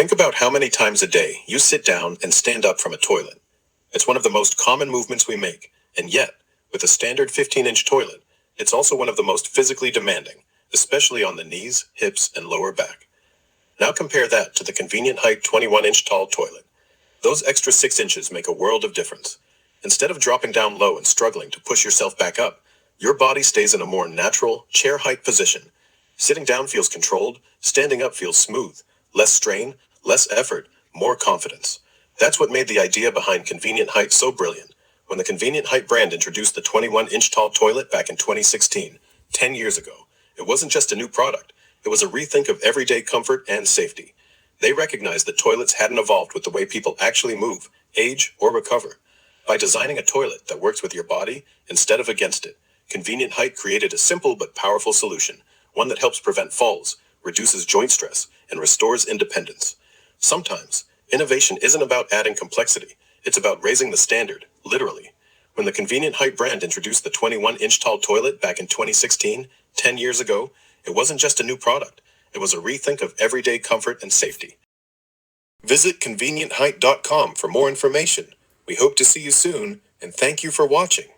Think about how many times a day you sit down and stand up from a toilet. It's one of the most common movements we make, and yet, with a standard 15-inch toilet, it's also one of the most physically demanding, especially on the knees, hips, and lower back. Now compare that to the convenient height 21-inch tall toilet. Those extra 6 inches make a world of difference. Instead of dropping down low and struggling to push yourself back up, your body stays in a more natural, chair-height position. Sitting down feels controlled, standing up feels smooth. Less strain, less effort, more confidence. That's what made the idea behind Convenient Height so brilliant. When the Convenient Height brand introduced the 21-inch tall toilet back in 2016, 10 years ago, it wasn't just a new product. It was a rethink of everyday comfort and safety. They recognized that toilets hadn't evolved with the way people actually move, age, or recover. By designing a toilet that works with your body instead of against it, Convenient Height created a simple but powerful solution, one that helps prevent falls, reduces joint stress, and restores independence. Sometimes, innovation isn't about adding complexity, it's about raising the standard, literally. When the Convenient Height brand introduced the 21-inch tall toilet back in 2016, 10 years ago, it wasn't just a new product, it was a rethink of everyday comfort and safety. Visit convenientheight.com for more information. We hope to see you soon, and thank you for watching.